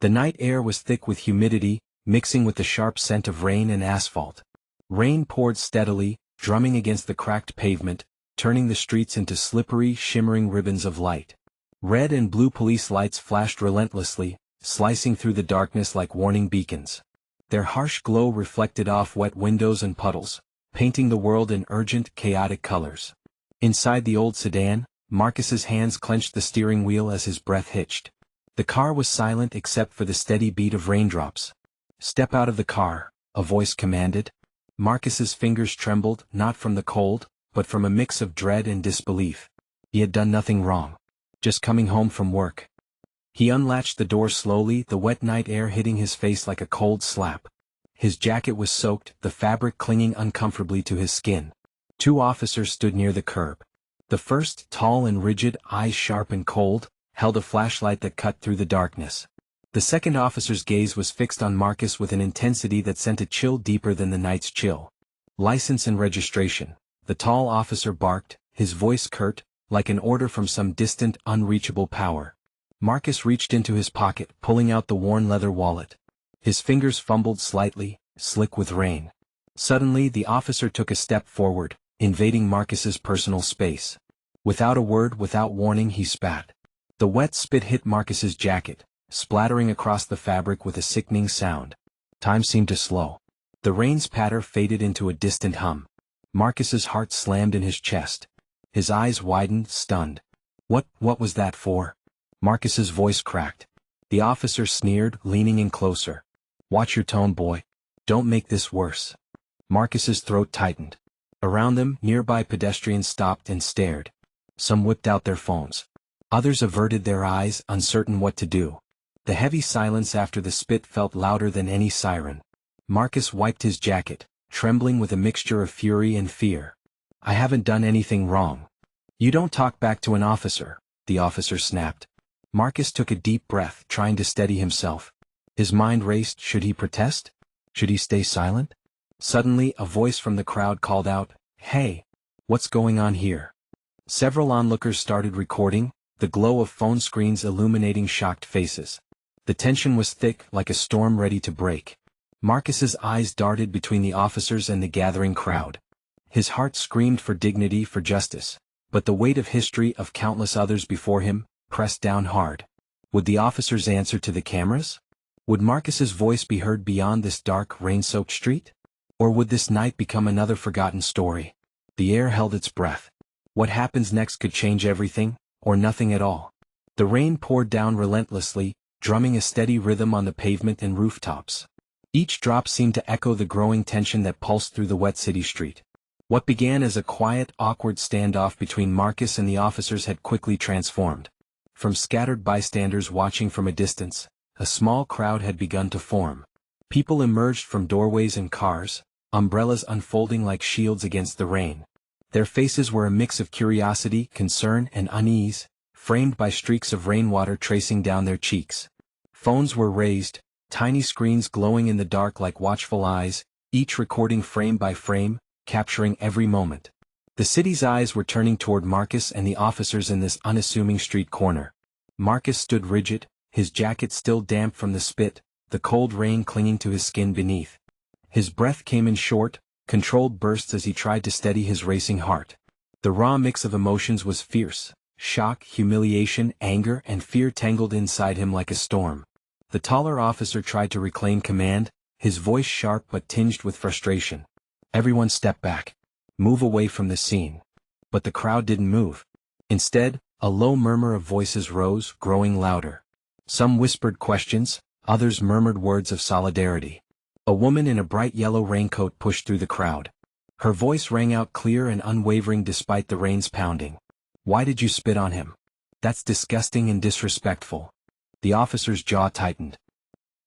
The night air was thick with humidity, mixing with the sharp scent of rain and asphalt. Rain poured steadily, drumming against the cracked pavement, turning the streets into slippery, shimmering ribbons of light. Red and blue police lights flashed relentlessly, slicing through the darkness like warning beacons. Their harsh glow reflected off wet windows and puddles, painting the world in urgent, chaotic colors. Inside the old sedan, Marcus's hands clenched the steering wheel as his breath hitched. The car was silent except for the steady beat of raindrops. "Step out of the car," a voice commanded. Marcus's fingers trembled, not from the cold, but from a mix of dread and disbelief. He had done nothing wrong. Just coming home from work. He unlatched the door slowly, the wet night air hitting his face like a cold slap. His jacket was soaked, the fabric clinging uncomfortably to his skin. Two officers stood near the curb. The first, tall and rigid, eyes sharp and cold, held a flashlight that cut through the darkness. The second officer's gaze was fixed on Marcus with an intensity that sent a chill deeper than the night's chill. "License and registration," the tall officer barked, his voice curt, like an order from some distant, unreachable power. Marcus reached into his pocket, pulling out the worn leather wallet. His fingers fumbled slightly, slick with rain. Suddenly the officer took a step forward, invading Marcus's personal space. Without a word, without warning, he spat. The wet spit hit Marcus's jacket, splattering across the fabric with a sickening sound. Time seemed to slow. The rain's patter faded into a distant hum. Marcus's heart slammed in his chest. His eyes widened, stunned. What was that for?" Marcus's voice cracked. The officer sneered, leaning in closer. "Watch your tone, boy. Don't make this worse." Marcus's throat tightened. Around them, nearby pedestrians stopped and stared. Some whipped out their phones. Others averted their eyes, uncertain what to do. The heavy silence after the spit felt louder than any siren. Marcus wiped his jacket, trembling with a mixture of fury and fear. "I haven't done anything wrong." "You don't talk back to an officer," the officer snapped. Marcus took a deep breath, trying to steady himself. His mind raced. Should he protest? Should he stay silent? Suddenly, a voice from the crowd called out, "Hey! What's going on here?" Several onlookers started recording, the glow of phone screens illuminating shocked faces. The tension was thick, like a storm ready to break. Marcus's eyes darted between the officers and the gathering crowd. His heart screamed for dignity, for justice. But the weight of history, of countless others before him, pressed down hard. Would the officers answer to the cameras? Would Marcus's voice be heard beyond this dark, rain-soaked street? Or would this night become another forgotten story? The air held its breath. What happens next could change everything, or nothing at all. The rain poured down relentlessly, drumming a steady rhythm on the pavement and rooftops. Each drop seemed to echo the growing tension that pulsed through the wet city street. What began as a quiet, awkward standoff between Marcus and the officers had quickly transformed. From scattered bystanders watching from a distance, a small crowd had begun to form. People emerged from doorways and cars, umbrellas unfolding like shields against the rain. Their faces were a mix of curiosity, concern, and unease, framed by streaks of rainwater tracing down their cheeks. Phones were raised, tiny screens glowing in the dark like watchful eyes, each recording frame by frame, capturing every moment. The city's eyes were turning toward Marcus and the officers in this unassuming street corner. Marcus stood rigid, his jacket still damp from the spit, the cold rain clinging to his skin beneath. His breath came in short, controlled bursts as he tried to steady his racing heart. The raw mix of emotions was fierce. Shock, humiliation, anger, and fear tangled inside him like a storm. The taller officer tried to reclaim command, his voice sharp but tinged with frustration. "Everyone step back. Move away from the scene." But the crowd didn't move. Instead, a low murmur of voices rose, growing louder. Some whispered questions, others murmured words of solidarity. A woman in a bright yellow raincoat pushed through the crowd. Her voice rang out clear and unwavering despite the rain's pounding. "Why did you spit on him? That's disgusting and disrespectful." The officer's jaw tightened.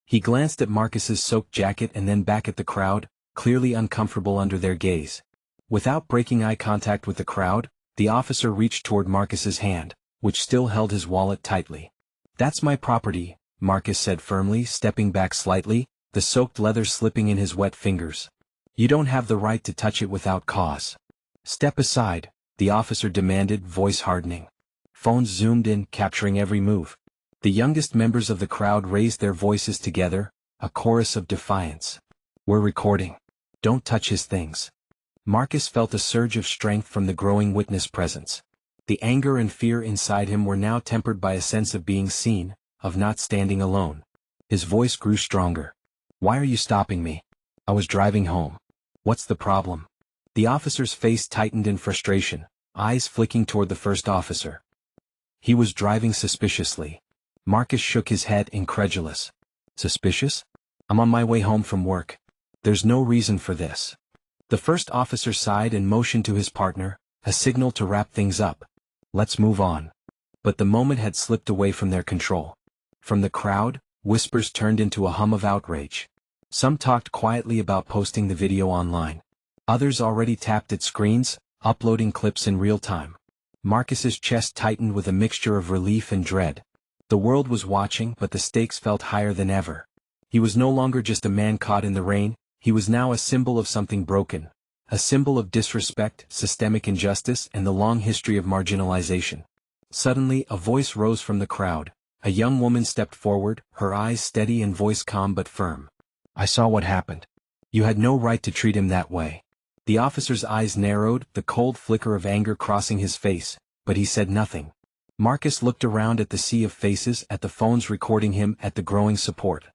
He glanced at Marcus's soaked jacket and then back at the crowd, clearly uncomfortable under their gaze. Without breaking eye contact with the crowd, the officer reached toward Marcus's hand, which still held his wallet tightly. "That's my property," Marcus said firmly, stepping back slightly, the soaked leather slipping in his wet fingers. "You don't have the right to touch it without cause." "Step aside," the officer demanded, voice hardening. Phones zoomed in, capturing every move. The youngest members of the crowd raised their voices together, a chorus of defiance. "We're recording. Don't touch his things." Marcus felt a surge of strength from the growing witness presence. The anger and fear inside him were now tempered by a sense of being seen, of not standing alone. His voice grew stronger. "Why are you stopping me? I was driving home. What's the problem?" The officer's face tightened in frustration, eyes flicking toward the first officer. He was driving suspiciously. Marcus shook his head, incredulous. "Suspicious? I'm on my way home from work. There's no reason for this." The first officer sighed and motioned to his partner, a signal to wrap things up. "Let's move on." But the moment had slipped away from their control. From the crowd, whispers turned into a hum of outrage. Some talked quietly about posting the video online. Others already tapped at screens, uploading clips in real time. Marcus's chest tightened with a mixture of relief and dread. The world was watching, but the stakes felt higher than ever. He was no longer just a man caught in the rain, he was now a symbol of something broken. A symbol of disrespect, systemic injustice, and the long history of marginalization. Suddenly, a voice rose from the crowd. A young woman stepped forward, her eyes steady and voice calm but firm. "I saw what happened. You had no right to treat him that way." The officer's eyes narrowed, the cold flicker of anger crossing his face, but he said nothing. Marcus looked around at the sea of faces, at the phones recording him, at the growing support.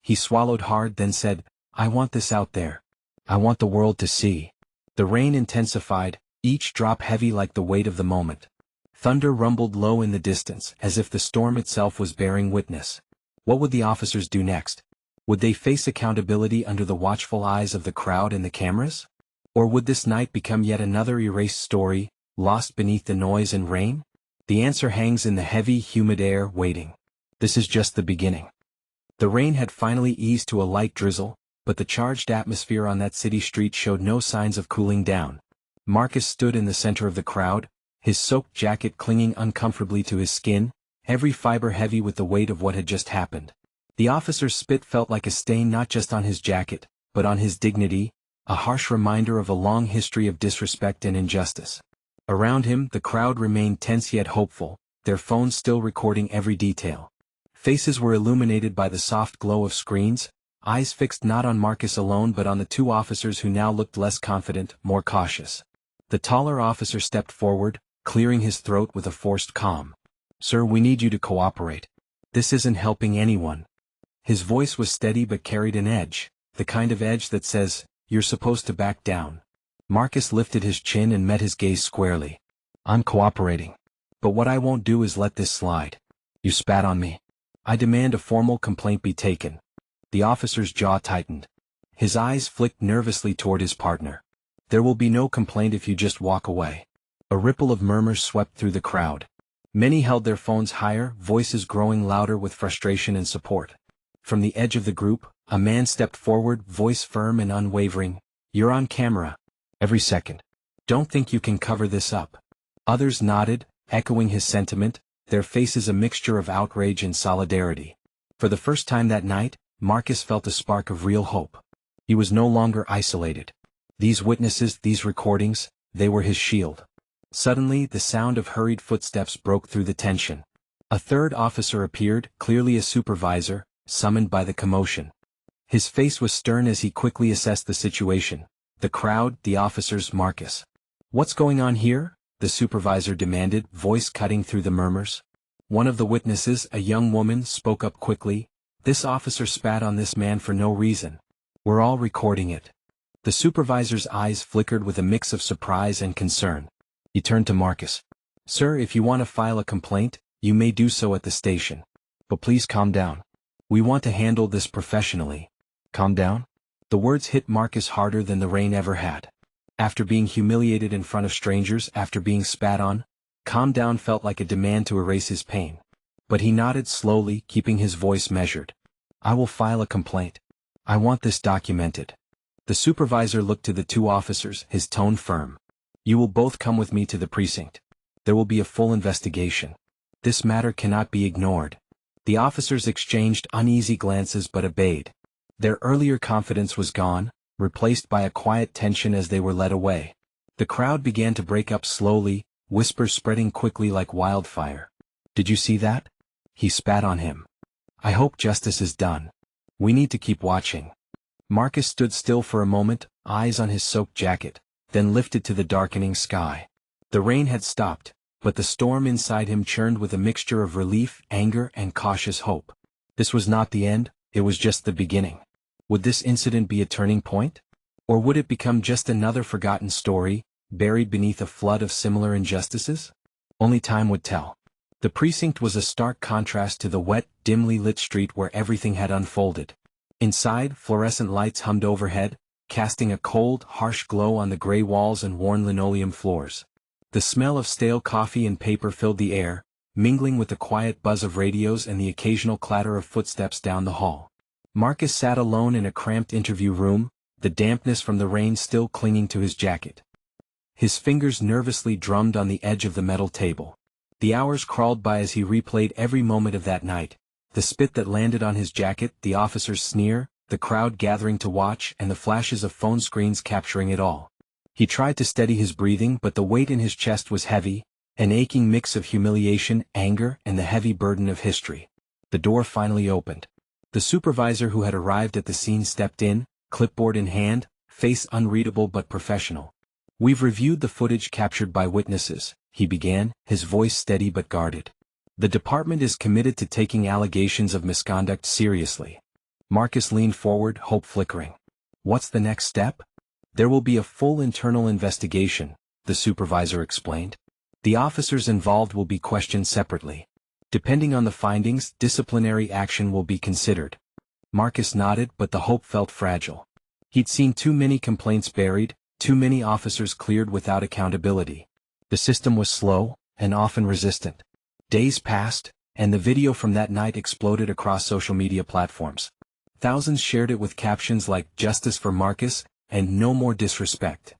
He swallowed hard, then said, "I want this out there. I want the world to see." The rain intensified, each drop heavy like the weight of the moment. Thunder rumbled low in the distance, as if the storm itself was bearing witness. What would the officers do next? Would they face accountability under the watchful eyes of the crowd and the cameras? Or would this night become yet another erased story, lost beneath the noise and rain? The answer hangs in the heavy, humid air, waiting. This is just the beginning. The rain had finally eased to a light drizzle, but the charged atmosphere on that city street showed no signs of cooling down. Marcus stood in the center of the crowd, his soaked jacket clinging uncomfortably to his skin, every fiber heavy with the weight of what had just happened. The officer's spit felt like a stain not just on his jacket, but on his dignity, a harsh reminder of a long history of disrespect and injustice. Around him, the crowd remained tense yet hopeful, their phones still recording every detail. Faces were illuminated by the soft glow of screens, eyes fixed not on Marcus alone but on the two officers who now looked less confident, more cautious. The taller officer stepped forward, clearing his throat with a forced calm. "Sir, we need you to cooperate. This isn't helping anyone." His voice was steady but carried an edge, the kind of edge that says, "You're supposed to back down." Marcus lifted his chin and met his gaze squarely. "I'm cooperating. But what I won't do is let this slide. You spat on me. I demand a formal complaint be taken." The officer's jaw tightened. His eyes flicked nervously toward his partner. "There will be no complaint if you just walk away." A ripple of murmurs swept through the crowd. Many held their phones higher, voices growing louder with frustration and support. From the edge of the group, a man stepped forward, voice firm and unwavering. "You're on camera. Every second. Don't think you can cover this up." Others nodded, echoing his sentiment, their faces a mixture of outrage and solidarity. For the first time that night, Marcus felt a spark of real hope. He was no longer isolated. These witnesses, these recordings, they were his shield. Suddenly, the sound of hurried footsteps broke through the tension. A third officer appeared, clearly a supervisor, summoned by the commotion. His face was stern as he quickly assessed the situation. The crowd, the officers, Marcus. "What's going on here?" the supervisor demanded, voice cutting through the murmurs. One of the witnesses, a young woman, spoke up quickly. "This officer spat on this man for no reason. We're all recording it." The supervisor's eyes flickered with a mix of surprise and concern. He turned to Marcus. "Sir, if you want to file a complaint, you may do so at the station. But please calm down. We want to handle this professionally." "Calm down?" The words hit Marcus harder than the rain ever had. After being humiliated in front of strangers, after being spat on, calm down felt like a demand to erase his pain. But he nodded slowly, keeping his voice measured. "I will file a complaint. I want this documented." The supervisor looked to the two officers, his tone firm. "You will both come with me to the precinct. There will be a full investigation. This matter cannot be ignored." The officers exchanged uneasy glances but obeyed. Their earlier confidence was gone, replaced by a quiet tension as they were led away. The crowd began to break up slowly, whispers spreading quickly like wildfire. "Did you see that? He spat on him. "I hope justice is done. We need to keep watching." Marcus stood still for a moment, eyes on his soaked jacket, then lifted to the darkening sky. The rain had stopped, but the storm inside him churned with a mixture of relief, anger, and cautious hope. This was not the end, it was just the beginning. Would this incident be a turning point? Or would it become just another forgotten story, buried beneath a flood of similar injustices? Only time would tell. The precinct was a stark contrast to the wet, dimly lit street where everything had unfolded. Inside, fluorescent lights hummed overhead, casting a cold, harsh glow on the gray walls and worn linoleum floors. The smell of stale coffee and paper filled the air, mingling with the quiet buzz of radios and the occasional clatter of footsteps down the hall. Marcus sat alone in a cramped interview room, the dampness from the rain still clinging to his jacket. His fingers nervously drummed on the edge of the metal table. The hours crawled by as he replayed every moment of that night. The spit that landed on his jacket, the officer's sneer, the crowd gathering to watch, and the flashes of phone screens capturing it all. He tried to steady his breathing, but the weight in his chest was heavy, an aching mix of humiliation, anger, and the heavy burden of history. The door finally opened. The supervisor who had arrived at the scene stepped in, clipboard in hand, face unreadable but professional. "We've reviewed the footage captured by witnesses," he began, his voice steady but guarded. "The department is committed to taking allegations of misconduct seriously." Marcus leaned forward, hope flickering. "What's the next step?" "There will be a full internal investigation," the supervisor explained. "The officers involved will be questioned separately. Depending on the findings, disciplinary action will be considered." Marcus nodded, but the hope felt fragile. He'd seen too many complaints buried, too many officers cleared without accountability. The system was slow, and often resistant. Days passed, and the video from that night exploded across social media platforms. Thousands shared it with captions like "Justice for Marcus" and "No more disrespect."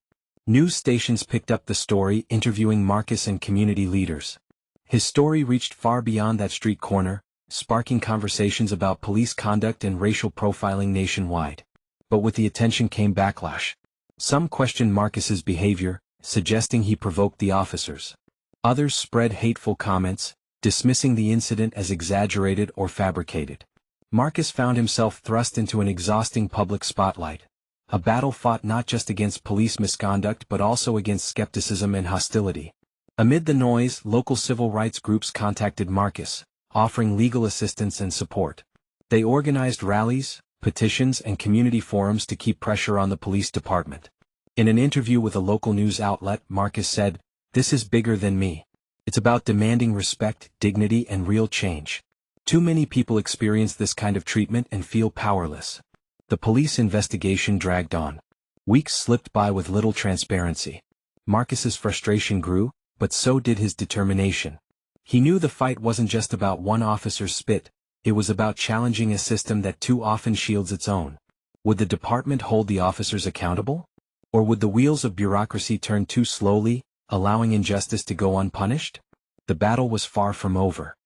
News stations picked up the story, interviewing Marcus and community leaders. His story reached far beyond that street corner, sparking conversations about police conduct and racial profiling nationwide. But with the attention came backlash. Some questioned Marcus's behavior, suggesting he provoked the officers. Others spread hateful comments, dismissing the incident as exaggerated or fabricated. Marcus found himself thrust into an exhausting public spotlight. A battle fought not just against police misconduct but also against skepticism and hostility. Amid the noise, local civil rights groups contacted Marcus, offering legal assistance and support. They organized rallies, petitions, and community forums to keep pressure on the police department. In an interview with a local news outlet, Marcus said, "This is bigger than me. It's about demanding respect, dignity, and real change. Too many people experience this kind of treatment and feel powerless." The police investigation dragged on. Weeks slipped by with little transparency. Marcus's frustration grew, but so did his determination. He knew the fight wasn't just about one officer's spit, it was about challenging a system that too often shields its own. Would the department hold the officers accountable? Or would the wheels of bureaucracy turn too slowly, allowing injustice to go unpunished? The battle was far from over.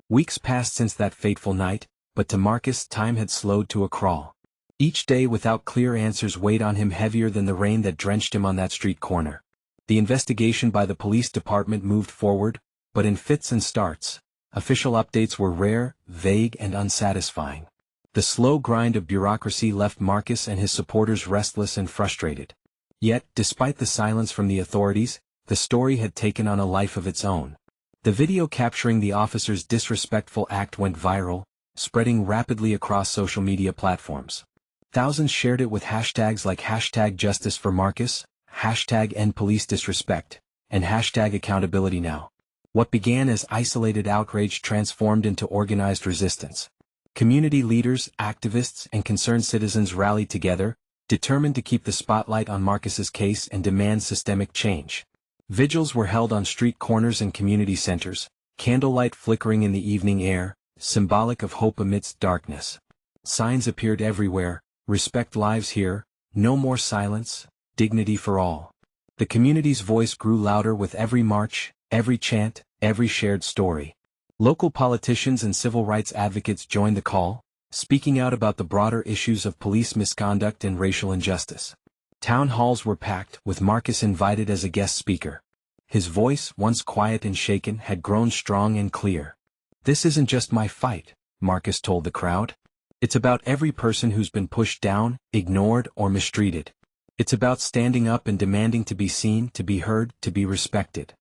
Weeks passed since that fateful night, but to Marcus time had slowed to a crawl. Each day without clear answers weighed on him heavier than the rain that drenched him on that street corner. The investigation by the police department moved forward, but in fits and starts. Official updates were rare, vague, and unsatisfying. The slow grind of bureaucracy left Marcus and his supporters restless and frustrated. Yet, despite the silence from the authorities, the story had taken on a life of its own. The video capturing the officer's disrespectful act went viral, spreading rapidly across social media platforms. Thousands shared it with hashtags like #JusticeForMarcus, #EndPoliceDisrespect, and #AccountabilityNow. What began as isolated outrage transformed into organized resistance. Community leaders, activists, and concerned citizens rallied together, determined to keep the spotlight on Marcus's case and demand systemic change. Vigils were held on street corners and community centers, candlelight flickering in the evening air, symbolic of hope amidst darkness. Signs appeared everywhere: "Respect lives here," "No more silence," "Dignity for all." The community's voice grew louder with every march, every chant, every shared story. Local politicians and civil rights advocates joined the call, speaking out about the broader issues of police misconduct and racial injustice. Town halls were packed, with Marcus invited as a guest speaker. His voice, once quiet and shaken, had grown strong and clear. "This isn't just my fight," Marcus told the crowd. "It's about every person who's been pushed down, ignored, or mistreated. It's about standing up and demanding to be seen, to be heard, to be respected."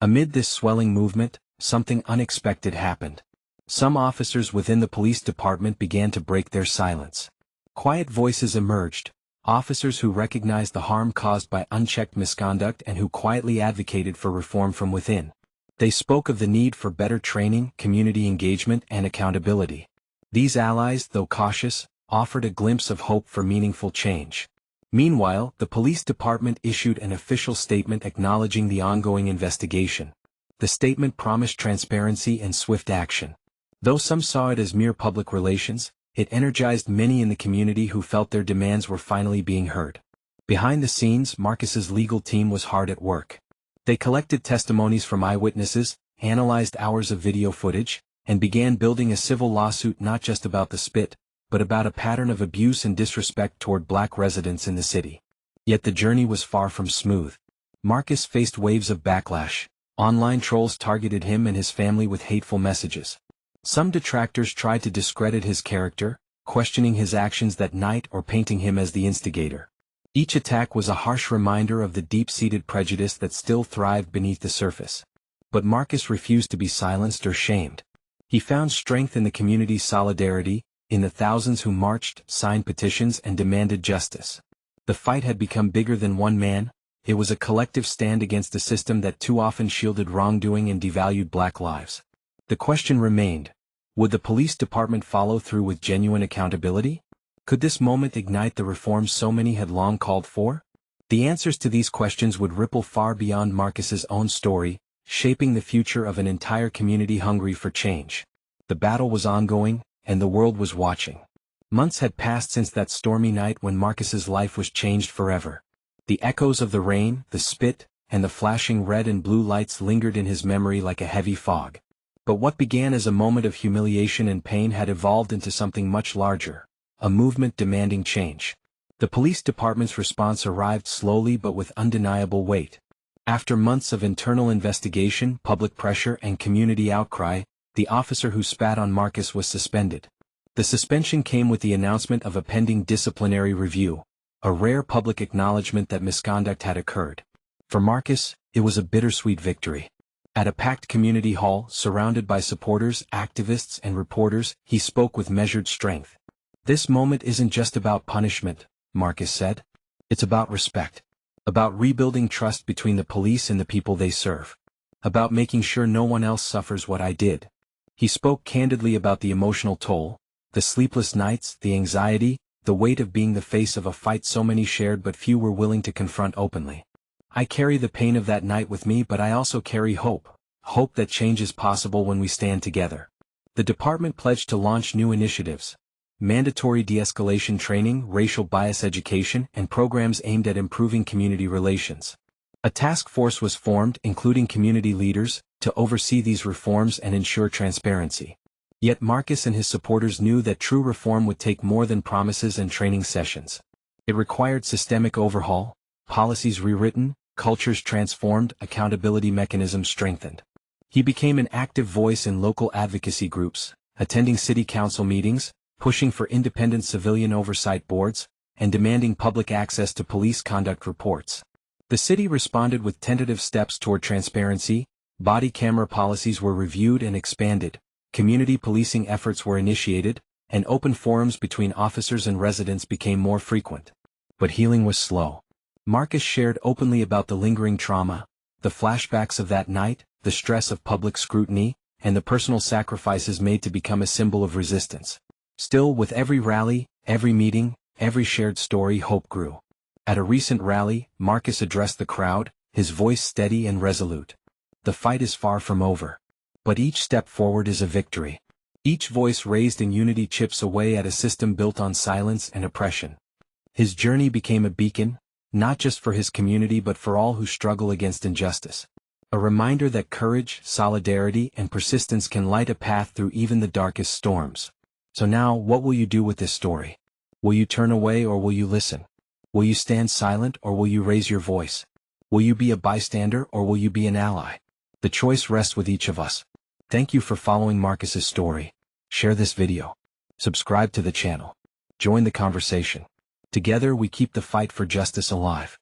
Amid this swelling movement, something unexpected happened. Some officers within the police department began to break their silence. Quiet voices emerged, officers who recognized the harm caused by unchecked misconduct and who quietly advocated for reform from within. They spoke of the need for better training, community engagement, and accountability. These allies, though cautious, offered a glimpse of hope for meaningful change. Meanwhile, the police department issued an official statement acknowledging the ongoing investigation. The statement promised transparency and swift action. Though some saw it as mere public relations, it energized many in the community who felt their demands were finally being heard. Behind the scenes, Marcus's legal team was hard at work. They collected testimonies from eyewitnesses, analyzed hours of video footage, and began building a civil lawsuit not just about the spit, but about a pattern of abuse and disrespect toward black residents in the city. Yet the journey was far from smooth. Marcus faced waves of backlash. Online trolls targeted him and his family with hateful messages. Some detractors tried to discredit his character, questioning his actions that night or painting him as the instigator. Each attack was a harsh reminder of the deep-seated prejudice that still thrived beneath the surface. But Marcus refused to be silenced or shamed. He found strength in the community's solidarity, in the thousands who marched, signed petitions, and demanded justice. The fight had become bigger than one man. It was a collective stand against a system that too often shielded wrongdoing and devalued black lives. The question remained: would the police department follow through with genuine accountability? Could this moment ignite the reforms so many had long called for? The answers to these questions would ripple far beyond Marcus's own story, shaping the future of an entire community hungry for change. The battle was ongoing, and the world was watching. Months had passed since that stormy night when Marcus's life was changed forever. The echoes of the rain, the spit, and the flashing red and blue lights lingered in his memory like a heavy fog. But what began as a moment of humiliation and pain had evolved into something much larger, a movement demanding change. The police department's response arrived slowly but with undeniable weight. After months of internal investigation, public pressure, and community outcry, the officer who spat on Marcus was suspended. The suspension came with the announcement of a pending disciplinary review, a rare public acknowledgement that misconduct had occurred. For Marcus, it was a bittersweet victory. At a packed community hall, surrounded by supporters, activists, and reporters, he spoke with measured strength. "This moment isn't just about punishment," Marcus said. "It's about respect. About rebuilding trust between the police and the people they serve. About making sure no one else suffers what I did." He spoke candidly about the emotional toll, the sleepless nights, the anxiety, the weight of being the face of a fight so many shared but few were willing to confront openly. "I carry the pain of that night with me, but I also carry hope. Hope that change is possible when we stand together." The department pledged to launch new initiatives: mandatory de-escalation training, racial bias education, and programs aimed at improving community relations. A task force was formed, including community leaders, to oversee these reforms and ensure transparency. Yet Marcus and his supporters knew that true reform would take more than promises and training sessions. It required systemic overhaul, policies rewritten, cultures transformed, accountability mechanisms strengthened. He became an active voice in local advocacy groups, attending city council meetings, pushing for independent civilian oversight boards, and demanding public access to police conduct reports. The city responded with tentative steps toward transparency. Body camera policies were reviewed and expanded, community policing efforts were initiated, and open forums between officers and residents became more frequent. But healing was slow. Marcus shared openly about the lingering trauma, the flashbacks of that night, the stress of public scrutiny, and the personal sacrifices made to become a symbol of resistance. Still, with every rally, every meeting, every shared story, hope grew. At a recent rally, Marcus addressed the crowd, his voice steady and resolute. "The fight is far from over. But each step forward is a victory. Each voice raised in unity chips away at a system built on silence and oppression." His journey became a beacon, not just for his community but for all who struggle against injustice. A reminder that courage, solidarity, and persistence can light a path through even the darkest storms. So now, what will you do with this story? Will you turn away or will you listen? Will you stand silent or will you raise your voice? Will you be a bystander or will you be an ally? The choice rests with each of us. Thank you for following Marcus's story. Share this video. Subscribe to the channel. Join the conversation. Together we keep the fight for justice alive.